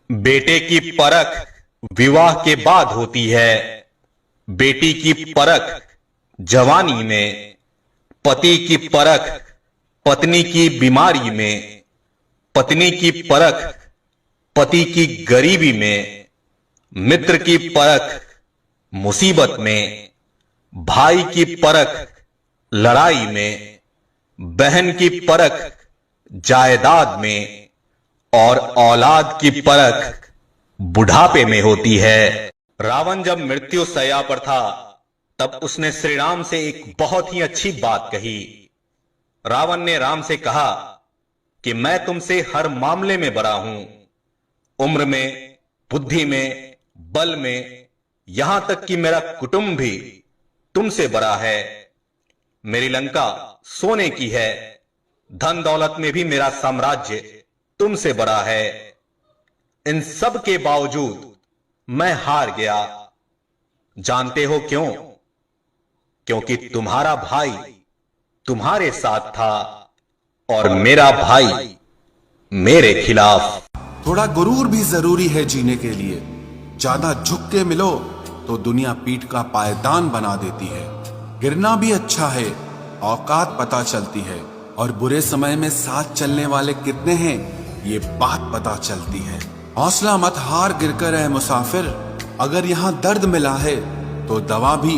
बेटे की परख विवाह के बाद होती है। बेटी की परख जवानी में, पति की परख पत्नी की बीमारी में, पत्नी की परख पति की गरीबी में, मित्र की परख मुसीबत में, भाई की परख लड़ाई में, बहन की परख जायदाद में और औलाद की परख बुढ़ापे में होती है। रावण जब मृत्यु शैया पर था तब उसने श्री राम से एक बहुत ही अच्छी बात कही। रावण ने राम से कहा कि मैं तुमसे हर मामले में बड़ा हूं, उम्र में, बुद्धि में, बल में, यहां तक कि मेरा कुटुंब भी तुमसे बड़ा है। मेरी लंका सोने की है, धन दौलत में भी मेरा साम्राज्य तुमसे बड़ा है। इन सब के बावजूद मैं हार गया। जानते हो क्यों? क्योंकि तुम्हारा भाई तुम्हारे साथ था और मेरा भाई मेरे खिलाफ। थोड़ा गुरूर भी जरूरी है जीने के लिए। ज्यादा झुक के मिलो तो दुनिया पीठ का पायदान बना देती है। गिरना भी अच्छा है, औकात पता चलती है, और बुरे समय में साथ चलने वाले कितने हैं ये बात पता चलती है। हौसला मत हार गिरकर है मुसाफिर, अगर यहाँ दर्द मिला है तो दवा भी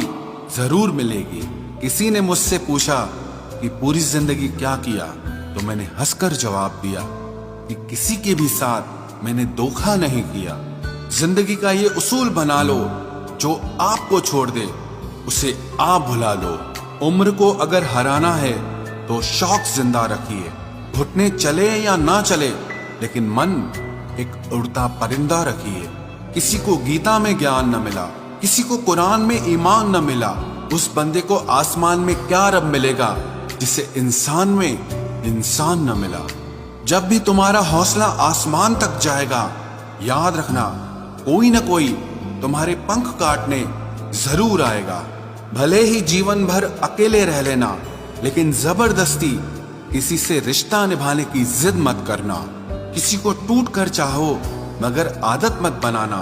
जरूर मिलेगी। किसी ने मुझसे पूछा कि पूरी जिंदगी क्या किया, तो मैंने हंसकर जवाब दिया कि किसी के भी साथ मैंने धोखा नहीं किया। जिंदगी का ये उसूल बना लो, जो आपको छोड़ दे उसे आप भुला लो। उम्र को अगर हराना है तो शौक जिंदा रखिए। घुटने चले या ना चले, लेकिन मन एक उड़ता परिंदा रखिए। किसी को गीता में ज्ञान न मिला, किसी को कुरान में ईमान न मिला, उस बंदे को आसमान में क्या रब मिलेगा जिसे इंसान में इंसान न मिला। जब भी तुम्हारा हौसला आसमान तक जाएगा, याद रखना कोई न कोई तुम्हारे पंख काटने जरूर आएगा। भले ही जीवन भर अकेले रह लेना, लेकिन जबरदस्ती किसी से रिश्ता निभाने की जिद मत करना। किसी को टूट कर चाहो, मगर आदत मत बनाना,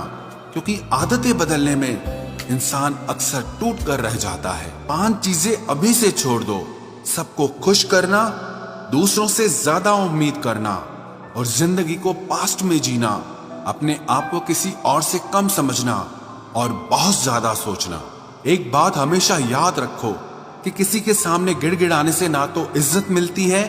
क्योंकि आदतें बदलने में इंसान अक्सर टूट कर रह जाता है। 5 चीजें अभी से छोड़ दो: सबको खुश करना, दूसरों से ज्यादा उम्मीद करना, और जिंदगी को पास्ट में जीना, अपने आप को किसी और से कम समझना, और बहुत ज्यादा सोचना। एक बात हमेशा याद रखो कि किसी के सामने गिड़गिड़ाने से ना तो इज्जत मिलती है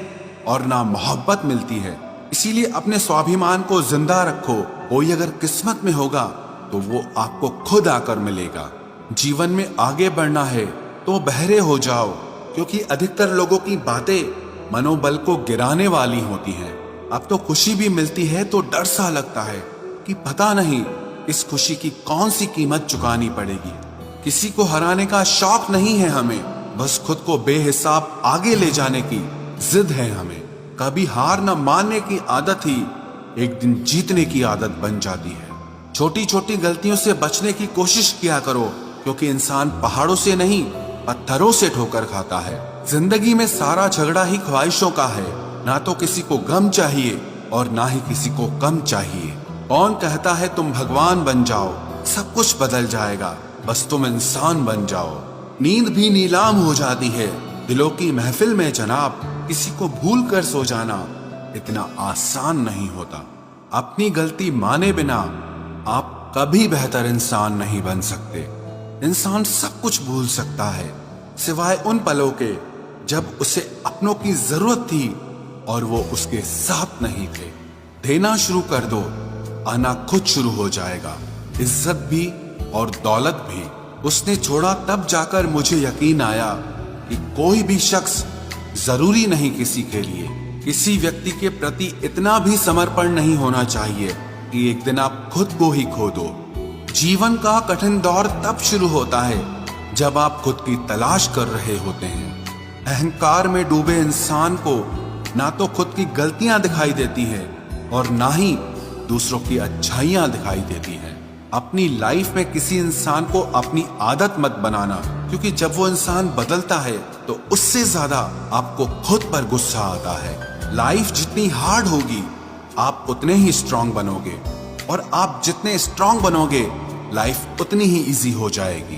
और ना मोहब्बत मिलती है। इसीलिए अपने स्वाभिमान को जिंदा रखो। कोई अगर किस्मत में होगा तो वो आपको खुद आकर मिलेगा। जीवन में आगे बढ़ना है तो बहरे हो जाओ, क्योंकि अधिकतर लोगों की बातें मनोबल को गिराने वाली होती हैं। अब तो खुशी भी मिलती है तो डर सा लगता है कि पता नहीं इस खुशी की कौन सी कीमत चुकानी पड़ेगी। किसी को हराने का शौक नहीं है हमें, बस खुद को बेहिसाब आगे ले जाने की जिद है हमें। कभी हार न मानने की आदत ही एक दिन जीतने की आदत बन जाती है। छोटी छोटी गलतियों से बचने की कोशिश किया करो, क्योंकि इंसान पहाड़ों से नहीं पत्थरों से ठोकर खाता है। जिंदगी में सारा झगड़ा ही ख्वाहिशों का है। ना तो किसी को गम चाहिए और ना ही किसी को कम चाहिए। कौन कहता है तुम भगवान बन जाओ, सब कुछ बदल जाएगा, बस तुम इंसान बन जाओ। नींद भी नीलाम हो जाती है दिलों की महफिल में जनाब। किसी को भूल कर सो जाना इतना आसान नहीं होता। अपनी गलती माने बिना आप कभी बेहतर इंसान नहीं बन सकते। इंसान सब कुछ भूल सकता है, सिवाय उन पलों के जब उसे अपनों की जरूरत थी और वो उसके साथ नहीं थे। देना शुरू कर दो, आना खुद शुरू हो जाएगा। इज्जत भी और दौलत भी उसने छोड़ा, तब जाकर मुझे यकीन आया कि कोई भी शख्स जरूरी नहीं किसी के लिए। किसी व्यक्ति के प्रति इतना भी समर्पण नहीं होना चाहिए कि एक दिन आप खुद को ही खो दो। जीवन का कठिन दौर तब शुरू होता है जब आप खुद की तलाश कर रहे होते हैं। अहंकार में डूबे इंसान को ना तो खुद की गलतियां दिखाई देती है और ना ही दूसरों की अच्छाइयां दिखाई देती हैं। अपनी लाइफ में किसी इंसान को अपनी आदत मत बनाना, क्योंकि जब वो इंसान बदलता है तो उससे ज्यादा आपको खुद पर गुस्सा आता है। लाइफ जितनी हार्ड होगी आप उतने ही स्ट्रांग बनोगे। और आप जितने स्ट्रांग बनोगे लाइफ उतनी ही इजी हो जाएगी।